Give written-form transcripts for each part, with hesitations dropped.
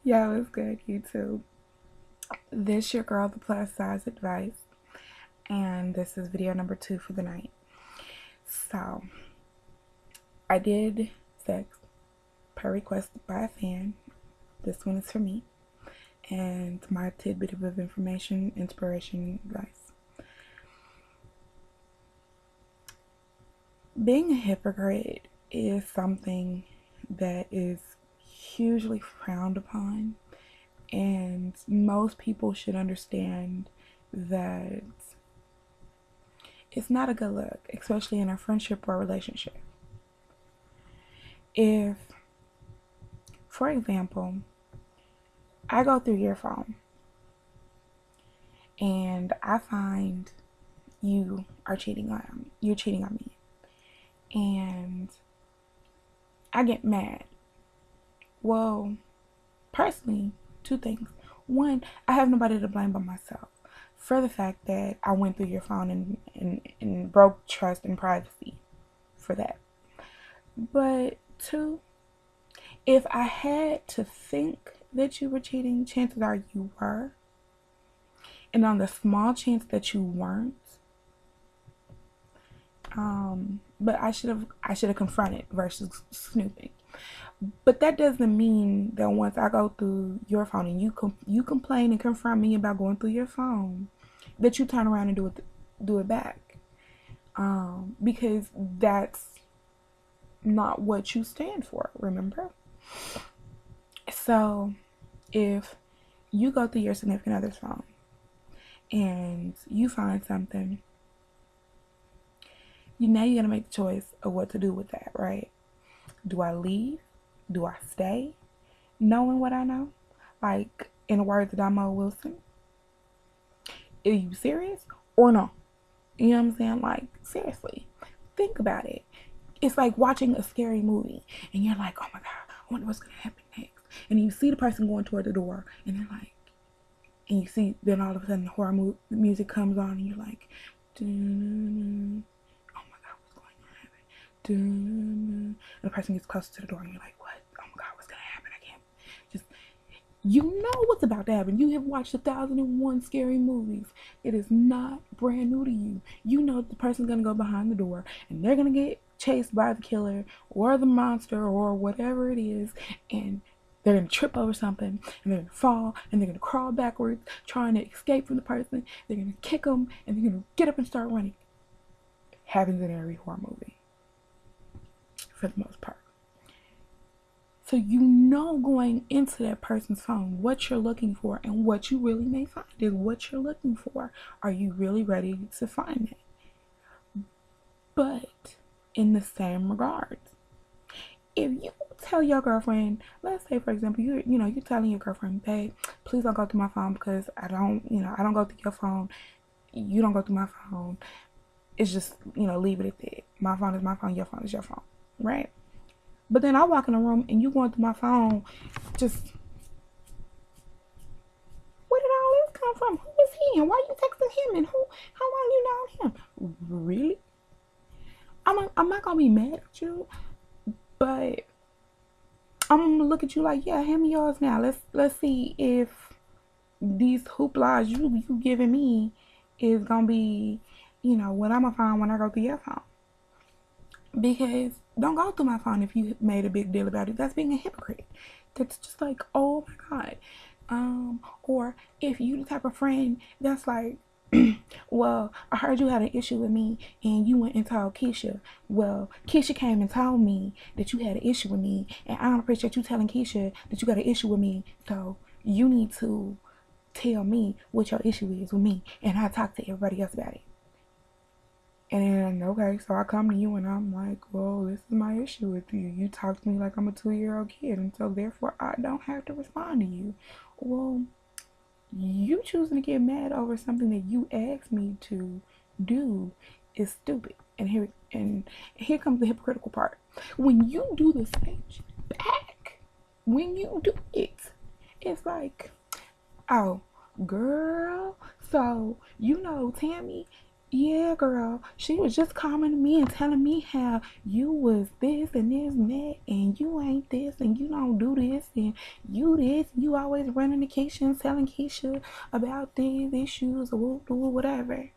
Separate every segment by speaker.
Speaker 1: Yo, it's good, YouTube. This your girl, the plus size advice, and this is video number 2 for the night. So, I did sex per request by a fan. This one is for me, and my tidbit of information, inspiration, advice. Being a hypocrite is something that is hugely frowned upon, and most people should understand that it's not a good look, especially in a friendship or a relationship. If, for example, I go through your phone and I find you're cheating on me, and I get mad. Well, personally, two things. One, I have nobody to blame but myself for the fact that I went through your phone and broke trust and privacy for that. But two, if I had to think that you were cheating, chances are you were. And on the small chance that you weren't, but I should have confronted versus snooping. But that doesn't mean that once I go through your phone and you complain and confront me about going through your phone, that you turn around and do it back. Because that's not what you stand for, remember? So if you go through your significant other's phone and you find something, you're gonna make the choice of what to do with that, right? Do I leave? Do I stay? Knowing what I know? Like, in the words of Damo Wilson, are you serious or no? You know what I'm saying? Like, seriously, think about it. It's like watching a scary movie and you're like, oh my God, I wonder what's gonna happen next. And you see the person going toward the door and they're like, and you see, then all of a sudden the horror music comes on and you're like, dun, oh my God, what's going on happen? Dun, and the person gets closer to the door and you're like, what? Oh my God, what's gonna happen? I can't just, you know what's about to happen. You have watched 1,001 scary movies. It is not brand new to you. You know the person's gonna go behind the door and they're gonna get chased by the killer or the monster or whatever it is, and they're gonna trip over something and they're gonna fall and they're gonna crawl backwards trying to escape from the person. They're gonna kick them and they're gonna get up and start running. It happens in every horror movie for the most part. So you know going into that person's phone what you're looking for, and what you really may find is what you're looking for. Are you really ready to find it? But in the same regards, if you tell your girlfriend, let's say for example, you're telling your girlfriend, babe, please don't go through my phone because I don't go through your phone. You don't go through my phone. It's just, leave it at that. My phone is my phone, your phone is your phone, right? But then I walk in the room and you going through my phone, just, where did all this come from? Who is he and why you texting him and how long you know him? Really? I'm not gonna be mad at you, but I'm gonna look at you like, yeah, hand me yours now. Let's see if these hooplas you giving me is gonna be, what I'm gonna find when I go through your phone. Because don't go through my phone if you made a big deal about it. That's being a hypocrite. That's just like, oh my God. Or if you the type of friend that's like, well, I heard you had an issue with me and you went and told Keisha. Well, Keisha came and told me that you had an issue with me, and I don't appreciate you telling Keisha that you got an issue with me. So you need to tell me what your issue is with me, and I'll talk to everybody else about it. And okay, so I come to you and I'm like, well, this is my issue with you. You talk to me like I'm a 2-year-old kid, and so therefore I don't have to respond to you. Well, you choosing to get mad over something that you asked me to do is stupid. And here comes the hypocritical part. When you do the same shit back, when you do it, it's like, oh, girl, so Tammy, Yeah, girl. She was just coming to me and telling me how you was this and this and that, and you ain't this, and you don't do this, and you this, you always running the kitchen telling Keisha about these issues or whatever.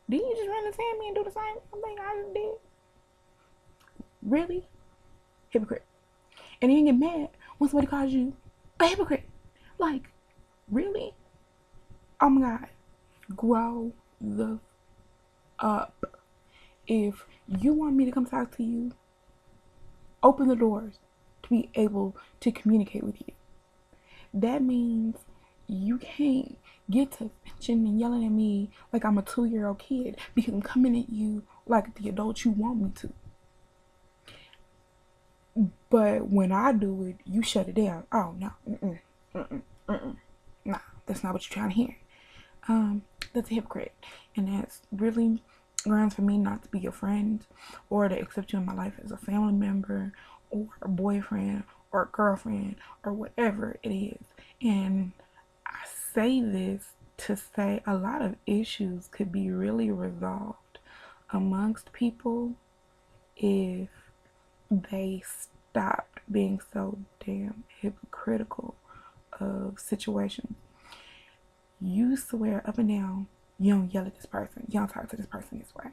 Speaker 1: Didn't you just run and tell me and do the same thing I just did? Really? Hypocrite. And you get mad when somebody calls you a hypocrite. Like, really? Oh my God. Grow the up. If you want me to come talk to you, open the doors to be able to communicate with you. That means you can't get to bitching and yelling at me like I'm a 2-year-old kid because I'm coming at you like the adult you want me to. But when I do it, you shut it down. Oh no, nah, that's not what you're trying to hear. That's a hypocrite, and that's really grounds for me not to be your friend or to accept you in my life as a family member or a boyfriend or a girlfriend or whatever it is. And I say this to say a lot of issues could be really resolved amongst people if they stopped being so damn hypocritical of situations. You swear up and down you don't yell at this person, you don't talk to this person this way,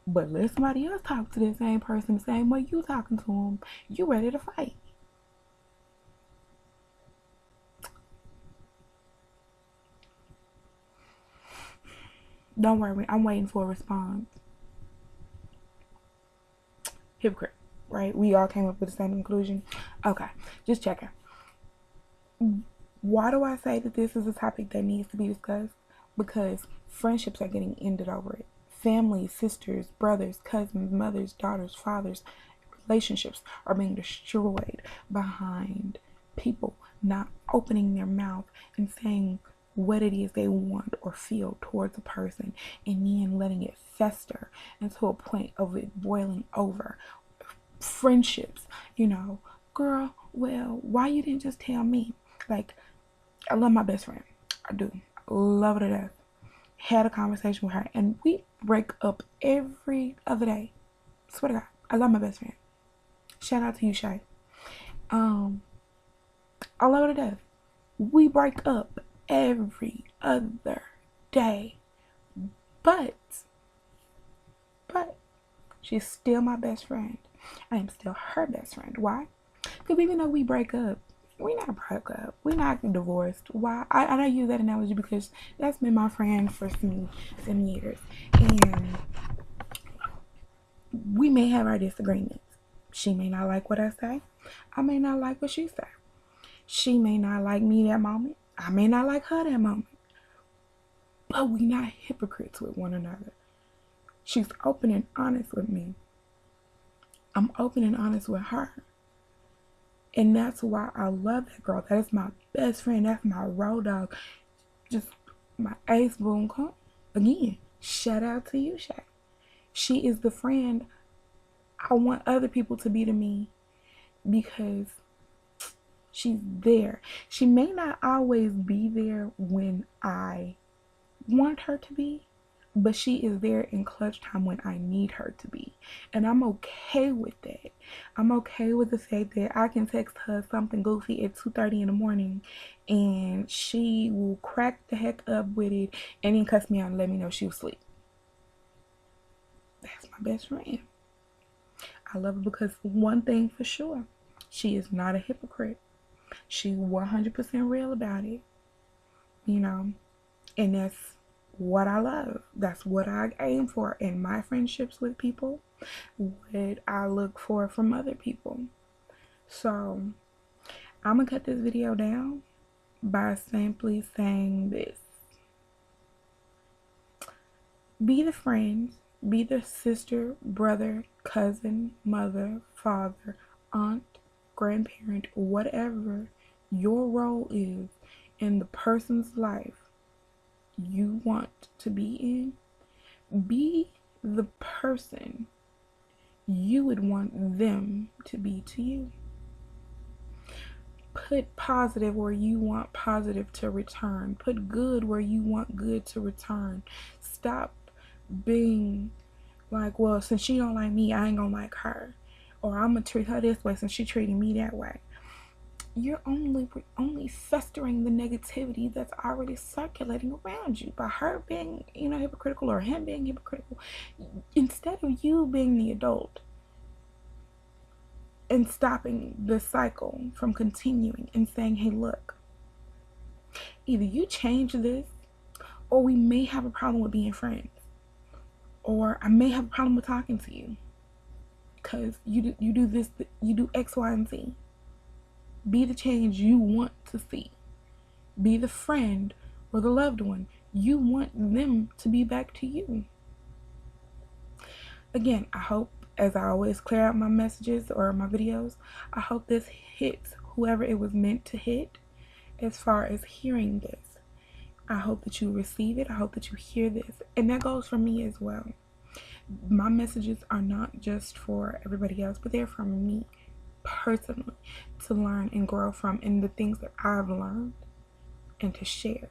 Speaker 1: but let somebody else talk to this same person the same way you talking to them, you ready to fight. Don't worry, I'm waiting for a response. Hypocrite, right? We all came up with the same conclusion. Okay, just checking. Why do I say that this is a topic that needs to be discussed? Because friendships are getting ended over it. Families, sisters, brothers, cousins, mothers, daughters, fathers, relationships are being destroyed behind people not opening their mouth and saying what it is they want or feel towards a person, and then letting it fester until a point of it boiling over. Friendships, girl, well, why you didn't just tell me? Like, I love my best friend. I do. I love her to death. Had a conversation with her, and we break up every other day. Swear to God, I love my best friend. Shout out to you, Shay. I love her to death. We break up every other day, but she's still my best friend. I am still her best friend. Why? Because even though we break up, we're not broke up. We're not divorced. Why? I use that analogy because that's been my friend for some years. And we may have our disagreements. She may not like what I say. I may not like what she says. She may not like me that moment. I may not like her that moment. But we not hypocrites with one another. She's open and honest with me. I'm open and honest with her. And that's why I love that girl. That is my best friend. That's my road dog. Just my ace boom come. Again, shout out to you, Shay. She is the friend I want other people to be to me because she's there. She may not always be there when I want her to be, but she is there in clutch time when I need her to be. And I'm okay with that. I'm okay with the fact that I can text her something goofy at 2:30 in the morning and she will crack the heck up with it and then cuss me out and let me know she was asleep. That's my best friend. I love her because one thing for sure, she is not a hypocrite. She's 100% real about it. And that's what I love. That's what I aim for in my friendships with people, what I look for from other people. So I'm gonna cut this video down by simply saying this: be the friend, be the sister, brother, cousin, mother, father, aunt, grandparent, whatever your role is in the person's life you want to be in. Be the person you would want them to be to you. Put positive where you want positive to return. Put good where you want good to return. Stop being like, well, since she don't like me, I ain't gonna like her, or I'm gonna treat her this way since she treating me that way. You're only festering the negativity that's already circulating around you by her being, hypocritical, or him being hypocritical. Instead of you being the adult and stopping the cycle from continuing and saying, hey, look, either you change this, or we may have a problem with being friends, or I may have a problem with talking to you because you do this, you do X, Y, and Z. Be the change you want to see. Be the friend or the loved one you want them to be back to you. Again, I hope, as I always clear out my messages or my videos, I hope this hits whoever it was meant to hit as far as hearing this. I hope that you receive it. I hope that you hear this. And that goes for me as well. My messages are not just for everybody else, but they're for me personally to learn and grow from, and the things that I've learned and to share.